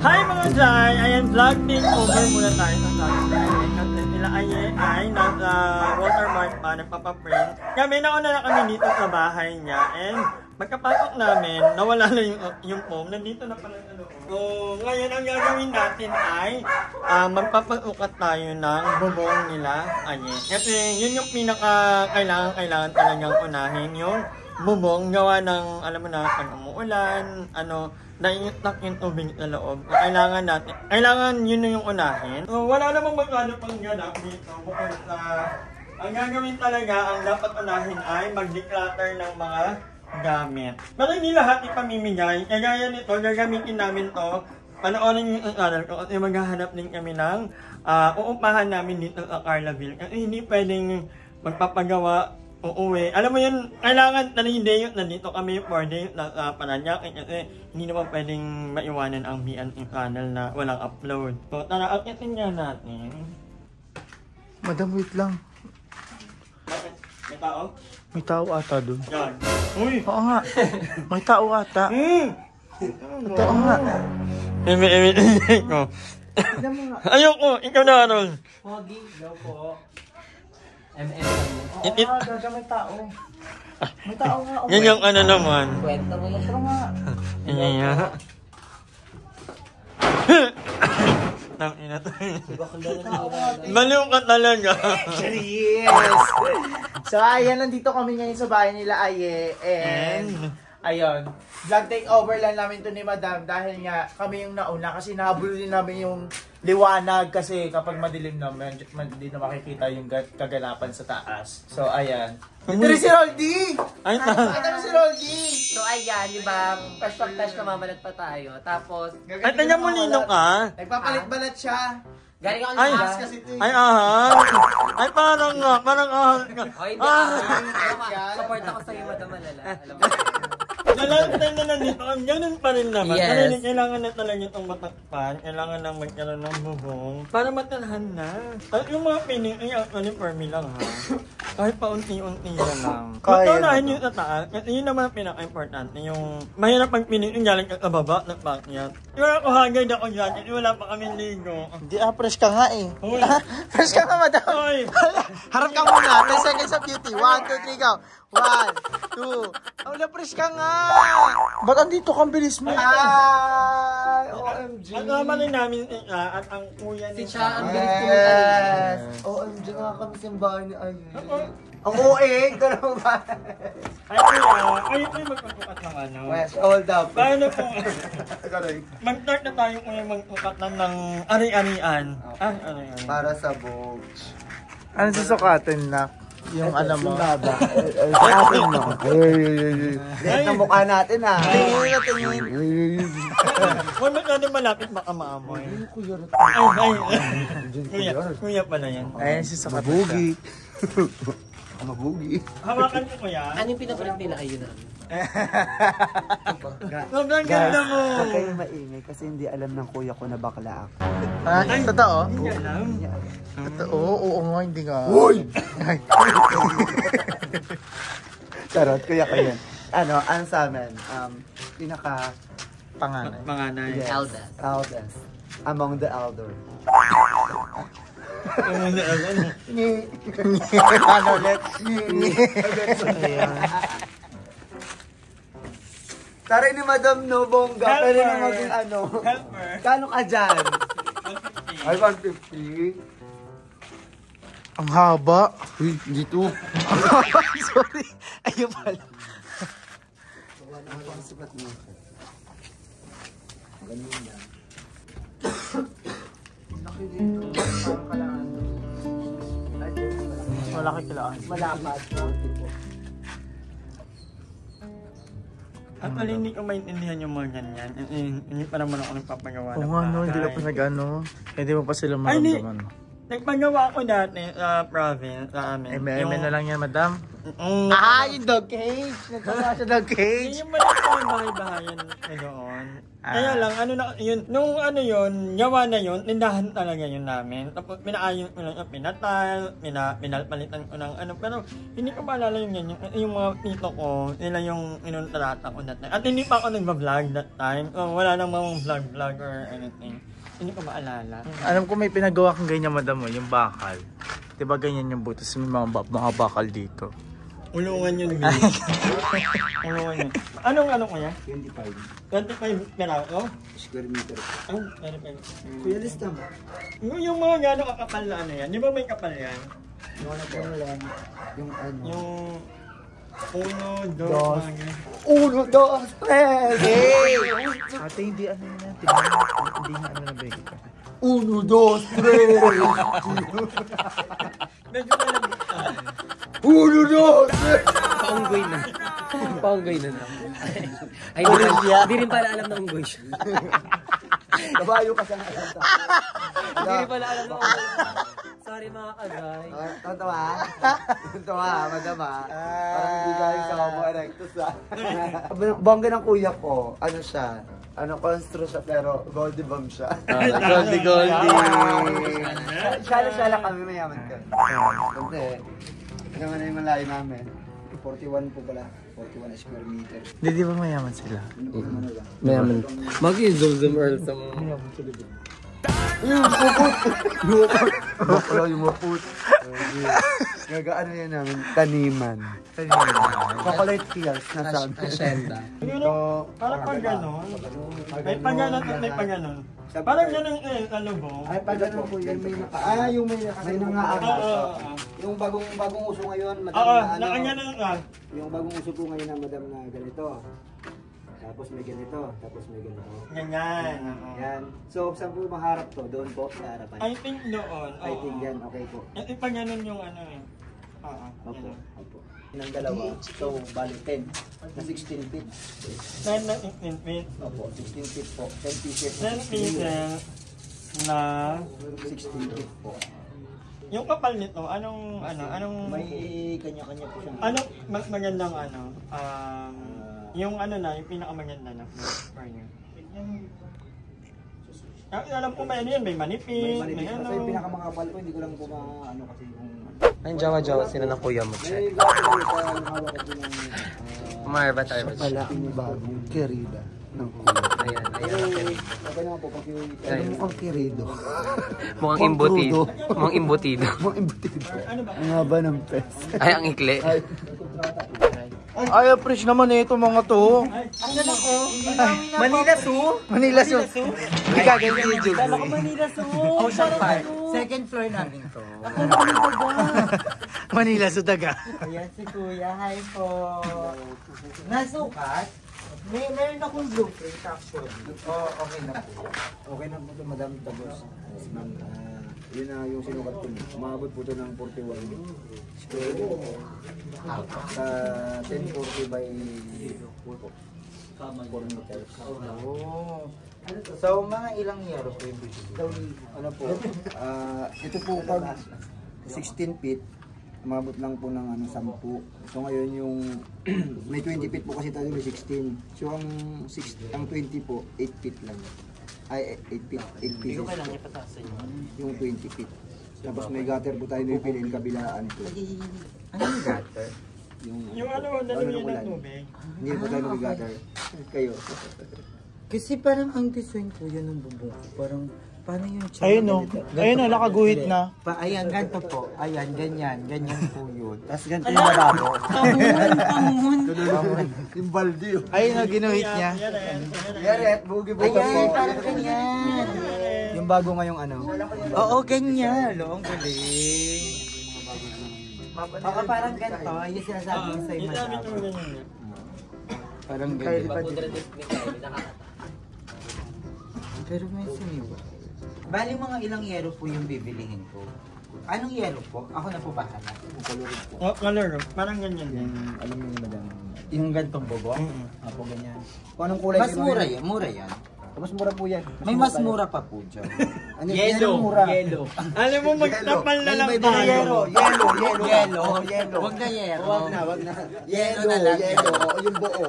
Hi mga Jai! Ayan, vlog takeover muna tayo sa vlog. Kasi nila ay nasa watermark pa, nagpapaprint. Kami nauna na kami dito sa bahay niya. And pagkapasok namin, nawala na yung foam. Nandito na pala sa loob. So, ngayon ang gagawin natin ay magpapasukat tayo ng bubong nila. Ayan. Kasi yun yung pinaka-kailangan talagang unahin. Yung bubong, gawa ng, alam mo na, pag umuulan, naiitak yung tubig sa loob. Kailangan yun yung unahin. So, wala namang magkano pang ganap dito. Bukod sa, ang gagawin talaga, ang dapat unahin ay mag-declutter ng mga gamit. Pero hindi lahat ipamimigay. Kagaya nito, gagamitin namin to. Panoorin yung channel ko kasi maghahanap din kami ng uupahan namin dito sa Carlaville. Kasi hindi pwedeng magpapagawa uuwi. Alam mo yun, kailangan 3 days nandito kami 4 days na Paranaque kasi hindi naman pwedeng maiwanan ang BNT channel na walang upload. So tara, akitin nga natin. Madam, wait lang. Bakit? May tao? May tao ata dun. Yan. Uy! Oo nga. May tao ata. May tao nga. Ko. Ayoko, ikaw na Arnold. Pogi, daw po. Oo nga, gaga may tao. May tao nga. Yan yung naman. Kwento mo lang. Pero nga. Yan yan. Ina to. Baliw ka talaga. Yes! So ayan, nandito kami ngayon sa bahay nila Aye. And ayun, vlog takeover lang namin to ni Madam dahil nga kami yung nauna kasi nahabol din namin yung liwanag kasi kapag madilim naman, hindi na makikita yung kaganapan sa taas. So ayan. Ito rin si Roldy! Ay, Ito rin si Roldy! So ayan, di ba? Touch na mamalat pa tayo. Tapos, ay, tingnan mo nino ka. Nagpapalit-balat siya. galing ako Ay, nila. Kasi ito ay, ay, parang ahal ka. O hindi support ako sa'yo, Madam Malala. Alam mo. Lalantay na nandito, ang ganun pa rin naman. Yes. Kasi kailangan na talaga itong matakpan, kailangan na magkaroon ng bubong para matalahan na. At yung mga pining, ay actually for me lang ha. Kahit paunti-unti na lang. Matulahin yung sa taas, kasi yun naman ang pinaka-importante. Yung mahirap pag pining, yung galing ka kababa, nagpakyat. Yung ako hagad ako dyan, kasi wala pa kami ligo. Hindi fresh ka nga eh. Uy. Fresh ka nga, Madam. Uy. Harap ka muna. 10 seconds of beauty. 1, 2, 3, go. 1, 2. Wala, fresh ka nga. Ba't andito kang bilis mo? Ay, OMG. Ang tama rin namin at ang kuya Si ni Cha, ang bilis ko Yes. OMG nga kami sa bahay ni Ay. Ang OA, gano'n ba? Ay kuya, kayo po yung magpagpukat ng ano. Wes, hold up. Paano po? Mag-start na tayo kung yung magpukat ng ari-arian. Ari-arian. Para sa boobs. Ano susukatin na? Yung ano mo? Yung baba. Sa atin mo. Ay, ang mukha natin ha. Tingin. Huwag masyadong malapit baka maamoy. Ay. Kuya pala yan. Ayun, susukatin Mabugi. Mabugi. Hawakan ko kuya. Ano yung pinaprint nila? Ayun na. Sobrang ganda mo. Huwag kayong maingay kasi hindi alam ng kuya ko na bakla ako. Ay, totoo? Hindi alam. Totoo? Oo nga, hindi nga. Uy! Charot, kuya ko yan. Ano sa amin? Pinaka... Panganay. Manganay. Yes, Eldest. eldest. Among the elder. Ano ulit? Tara ni Madam no, bongga. Helper. Pwede na maging ano. Helper. Kano ka dyan? 150. Ay, 150. Ang haba. Uy, dito. Sorry. Ayun pala. Sipat mo. Ganun yan. Laki dito. Parang kailangan. Malaki kailangan. Malapad. Actually, hindi ko maintindihan yung mga ganyan. Hindi pa naman ako nagpapagawa Oo nga no, hindi lang pa nag-ano. Hindi mo pa sila Ay, hindi. maramdaman. Nagpagawa ako dati sa province, sa amin. MM na lang yan, Madam. Yung Yung dog cage. Nagpagawa siya dog cage. yung maliit ko yung bahay-bahayan na doon. Kaya lang, ano na, yun, nung ano yun, yawa na yun, tindahan talaga yun namin. Tapos pinaayon ko lang yung pinatal, pinapalitan ko ng ano, pero hindi ko maalala yung ganyan. Yung mga tito ko, nila yung inuntalata ko that time. At hindi pa ako nag-vlog that time. Wala namang vlog or anything. Hindi ko maalala. Alam ko may pinagawa kang ganyan, madam mo, yung bakal. Diba ganyan yung butas, may mga bakal dito. Ulungan yun, Bill. Ulungan yun. Anong ano ko niya? 25 peraso? square meter. Ah, 25. Kuya, lista mo. Yung mga gano'ng kakapal na ano yan, di ba may kapal yan? Yung ano po lang, yung ano. Yung... 1, 2, Dos. 1, 2, 3! Hey! Ate, hindi ano na, hindi na ano na bigay ka. 1, 2, 3! Medyo malagyan. 1, 2, 3! Paunggoy na. Paunggoy na lang. Ay, di rin pala alam na unggoy siya. Kabayo ka sa nakanta. Hindi rin pala alam na unggoy siya. Sorry mga kagay. Tawa? Tawa, madama. Parang hindi galing sa Homo erectus ah. Bongga ng kuya ko, ano siya? Ano, constru siya pero goldie bomb siya. Goldie. Shala-shala kami, mayaman ka. Kasi, naman na yung malayo namin. 41 po pala. 41 square meter. Hindi, di ba mayaman sila? Ano lang? Mayaman. Mag-i-zoom earl sa mga... Bakla yung maput. Gagaano yan namin? Taniman. Chocolate hills na sabi. Asyenda. Parang pag gano'n. May pag gano'n at may pag gano'n. Parang gano'n ano ba? Ay, pag gano'n po yan, may naka... Ah, yung may nangaangat. Yung bagong uso ngayon, madam Oo, na ano. nakagano'n ka. Yung bagong uso po ngayon na madam na ganito. Tapos may ganito, tapos may ganito. Ganyan. Yan. So, saan po maharap to? Doon po, sa harapan. I think doon. I think yan, okay po. Yung pag gano'n yung ano eh. Oo. Opo, opo. Ng dalawa, so bali 10 na 16 feet. 10 na 16 feet. Opo, 16 feet po. 10 pieces. 10 pieces na 16 feet po. yung kapal nito, anong May kanya-kanya po siya. ano mas magandang yung ano na, yung pinakamaganda na for you. Alam ko may ano yan, may manipis, May manipis may ano. kasi yung pinakamakapal ko, hindi ko lang po maano kasi yung... Ay, jawa-jawa sila ng kuya mo. May gabi ko sa lumawa ko ng... Marbat, Arbat. Pala ang bagong kerida ng kuya. Ayan, Pero ayan. okay naman po pag yung... Ayan. Mukhang kerido. Mukhang imbutido. Mukhang imbutido. Mukhang imbutido. Ano ba? Ang haba ng pes. Ay, ang ikli. Ay, fresh naman eh, itong mga to. Ano na ko? Manila Zoo? Manila Zoo. Hindi ka ganyan yung joke. Ako Manila Zoo. Ocean Park. Second floor namin to. Manila Zoo daga. Ayan si Kuya, hi po. Nasukat? Meron akong blueprint actually. Oh, okay na po. Okay na po ito, Madam Tabos. Ma'am, yun na yung sinukat ko. Umabot po ito ng 41 square sa 1040 by 4 meters. Oh. So, mga ilang yero po yung bibili? Ano po, ito po pag 16 feet, umabot lang po ng 10. So ngayon yung may 20 feet po kasi tayo, may 16. So ang 20 po, 8 feet lang. Ay, 8 feet, 8 pieces. Kailangan niya patasan yun. Yung 20 feet. Tapos may gutter po tayo may piliin kabilaan po. Ano yung gutter? Yung ano, lalagyan ng tubig. Hindi po tayo may gutter. Kayo. Kasi parang ang design ko yun ng bubong ko. Parang, paano yung tsura? Ayun o. Ayun o, nakaguhit na. Ayan, ganito po. Ayan, ganyan. Ganyan po yun. Tapos ganito yung malabo. Pangun. Yung balde yun. Ayun o, ginuhit niya. Yaret, bugi-bugi po. Ayan, parang ganyan. Yung bago ngayong ano. Oo, ganyan. Lo, ang galing. Baka parang ganito. Yung sinasabi ko sa'yo Sabi ko madami. ganyan. Parang ganyan. Pero may siniba. Bali mga ilang yero po yung bibilihin ko. Anong yero po? Ako na po bahala. Oh, color, parang ganyan din. Yung, alam mo yung madam. Yung gantong bobo? Apo ganyan. Kung anong kulay Mas mura yan, mura yan. Mas mura po yan. May mas mura pa po dyan. Ano, yellow. Mura. Yellow. Alam mo, magtapal na lang May tayo. yellow. Yellow. Yellow. Huwag na yero. Wag na. Yellow na lang. Yellow. Oo, yung buo.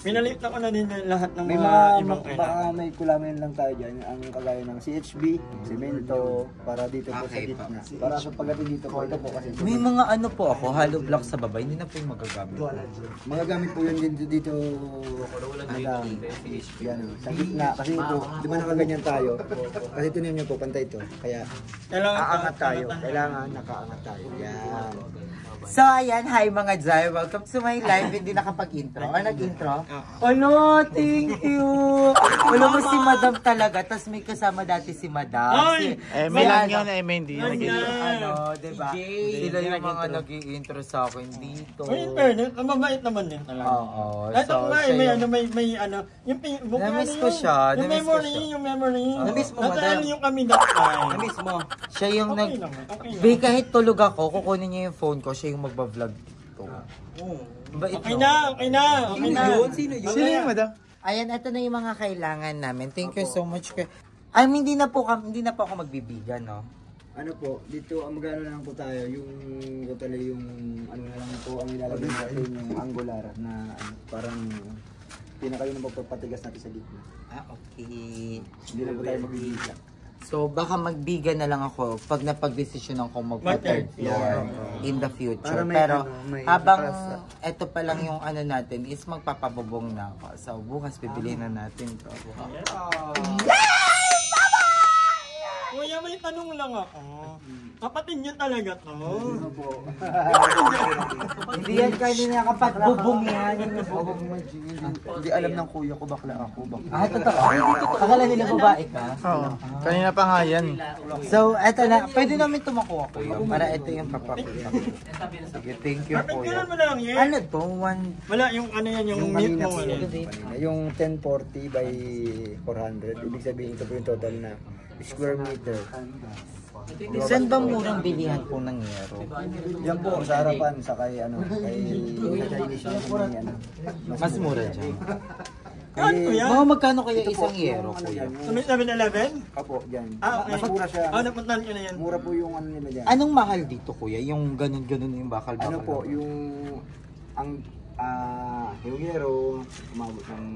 Pinalitan ko na din lahat ng May mga mga, ibang baka may kulamin lang tayo dyan, ang kagaya ng CHB, semento, para dito po sa Okay po. gitna. Para sa pagdating dito po, ito po kasi. May mga ano po ako, hollow block sa baba, hindi na po yung magagamit. Magagamit po yun dito, hanggang, yan, sa gitna. Kasi ito, di ba nakaganyan tayo? Kasi tinan nyo po, pantay ito. Kaya, Kailangan aangat tayo. Kailangan nakaangat tayo. Yan. So ayan, hi mga Jai, welcome to my live. Hindi nakapag-intro. Nag-intro? Ano, thank you. Wala mo si Madam talaga, tapos may kasama dati si Madam. Ay! May lang yun, hindi. Ano, diba? Sila yung mga nag-i-intro sa akin dito. Uy, in fairness, ang mabait naman din talaga. Oo. Ito So, may, siya may yung- ano, may ano, yung Facebook, Namiss ano ko yun? siya, Yung namiss ko memory, siya. yung memory. Namiss mo, Natalo Madam. yung kami that time. Namiss mo. Siya yung Okay nag... naman, okay Be, naman. kahit tulog ako, kukunin niya yung phone ko, siya yung magbablog dito. Bait Okay no? na, okay na, okay na. Sino yun? Sino yung madam? Ayan, ito na yung mga kailangan namin. Thank you so much. Hindi na po ako magbibigan, no? Ano po, dito, magano na lang po tayo, yung, totally yung, ano na lang po, ang ilalagay natin, yung angular na, ano, parang, pinaka yun ang papatigas natin sa gitna. Okay. Hindi na po tayo magbibigyan. So, baka magbigan na lang ako pag napag-desisyonan kong mag-third floor in the future. Para may Pero, ano, may habang para ito pa lang yung ano natin, is magpapabubong na ako. So, bukas bibili na natin to. Kuya, may tanong lang ako. Kapatid niyo talaga to? Ano po? Hindi yan kayo niya kapag bubong yan. Yung bubong. Hindi alam ng kuya ko, bakla ako, Ah, totoo? Akala nila babae ka? Oo. Kanina pa nga yan. So, eto na. Pwede namin tumakuha ko yun. Para ito yung papakita ko. Sige, thank you Perfect, kuya. kailan mo na lang yun? Ano to? One... Wala, yung ano yan, yung Yung mute kanina mo. po, Ano. kanina. Yung 1040 by 400, ibig sabihin ito po yung total na square meter. Saan ba murang bilihan po ng yero? Yan po, sa harapan, sa kay, ano, kay Chinese yung may, ano, Mas mura dyan. Ano ko yan? Mga magkano kaya isang yero kuya? Sumit 7-Eleven? Apo, dyan. Ah, okay. Mas mura siya. Ah, napuntahan ko na yan. Mura po yung ano nila dyan. Anong mahal dito kuya? Yung ganun-ganun yung bakal-bakal? Ano po, yung ang yung hero, umabot ng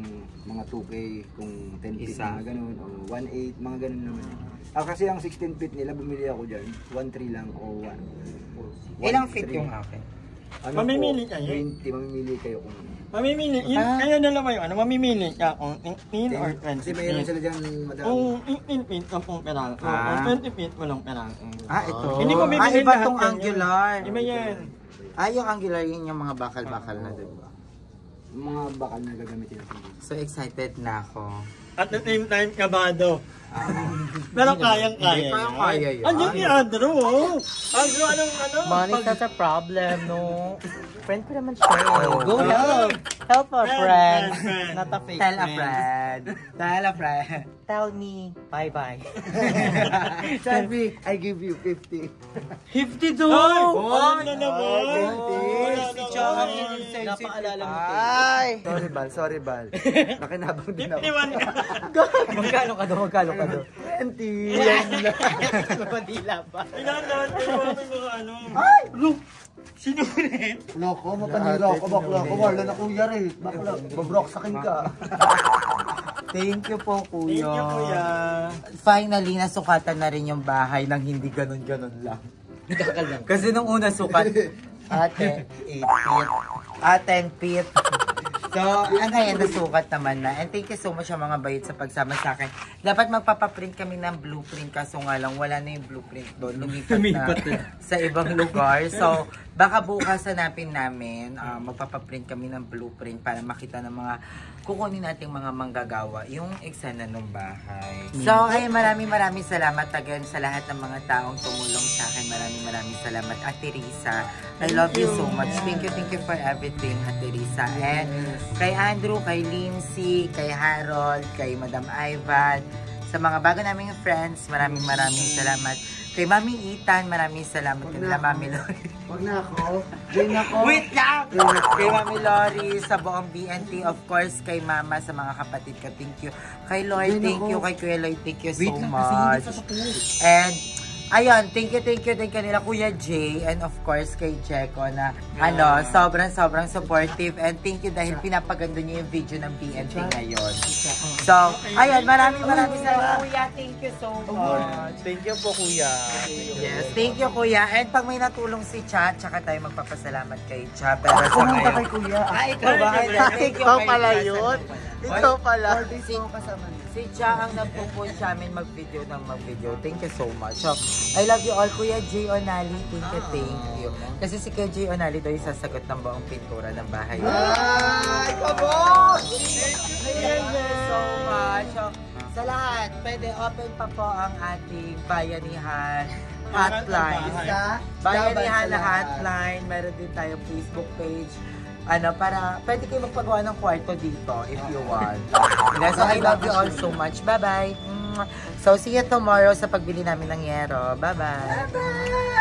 mga 2K kung 10 feet Isa. na ganun, o 1.8, mga ganun naman. Kasi ang 16 feet nila, bumili ako dyan, 1.3 lang o 1. Ilang feet yung akin? Ano Mamimili po, kayo? 20, mamimili kayo kung Mamimili, yun, kayo dalawa yun, ano, mamimili ka kung 18 or 20 Kasi mayroon feet. sila dyan, madami. Kung 18 feet, 10 peraso. Kung 20 feet, walang peraso. Ah, ito. Hindi mo bibilhin iba lahat tong yan, angular. Iba yan. Yung angular yun yung mga bakal-bakal na diba? Mga bakal na gagamitin natin dito. So excited na ako. At the same time, kabado. Pero kayang-kaya Hindi, kayang-kaya yun. Andiyan si Andrew, oh. Andrew, anong ano? Money's not a problem, no? Friend ko naman siya. Go help! Help a friend. friend. Not a fake Tell a friend. friend. Tell a friend. Tell me. Bye-bye. Sabi, I give you 50. 50 do! Ay! Wala na naman! Wala Si na Chong. naman! Napaalala mo. Ay! Sorry Bal. Nakinabang din ako. 51 ka. Magkano ka do? Magkano ka do? 20! Yan lang. Madila pa. Kailangan kayo mga mga ano. Ay! Look! Sinulit! Loko, mapanira ako, bakla ako. Wala na kuya rin. Bakla, babrok sakin ka. Thank you po, kuya. Thank you, kuya. Finally, nasukatan na rin yung bahay ng hindi ganun-ganun lang. Kasi nung una sukat, ate, 8 feet. 10 feet. So, ngayon nasukat naman na. And thank you so much sa mga bayit sa pagsama sa akin. Dapat magpapaprint kami ng blueprint kaso nga lang wala na yung blueprint doon. Lumipat na sa ibang lugar. So, baka bukas hanapin namin, magpapaprint kami ng blueprint para makita ng mga kukunin nating mga manggagawa yung eksena ng bahay. So, ay maraming salamat again sa lahat ng mga taong tumulong sa akin. Maraming salamat, Ate Risa. I love you so much. Thank you for everything, Ate Risa. And kay Andrew, kay Lindsay, kay Harold, kay Madam Ivan, sa mga bago naming friends, maraming salamat. Kay Mami Ethan, maraming salamat. Kay Mami Lori. Wag na ako. Join ako. Wait lang! Kay Mami Lori, sa buong BNT, of course, kay Mama, sa mga kapatid ko, thank you. Kay Lloyd, thank you. Kay Kuya Lloyd, thank you so much. And ayun, thank you din kanila Kuya Jay and of course kay Checo na sobrang supportive and thank you dahil pinapaganda niyo yung video ng BNT ngayon. So, ayun, maraming salamat Kuya. Thank you so much. Thank you po, Kuya. Yes, thank you Kuya. And pag may natulong si Cha, tsaka tayo magpapasalamat kay Cha. Pero sa ngayon, kay Kuya. ikaw ba? Thank you Ikaw kay pala Cha. yun. Ikaw pala. Si Cha ang nagpupush sa amin mag-video. Thank you so much. So, I love you all, Kuya Jay Onali. Thank you. Kasi si Kuya Jay Onali daw yung sasagot ng buong pintura ng bahay. Ay, kabog! Thank you so much. So, sa lahat, pwede open pa po ang ating bayanihan hotline. Bayanihan na hotline. Meron din tayo Facebook page. Para pwede kayo magpagawa ng kwarto dito if you want. So, I love you all so much. Bye-bye. So, see you tomorrow sa pagbili namin ng yero. Bye-bye.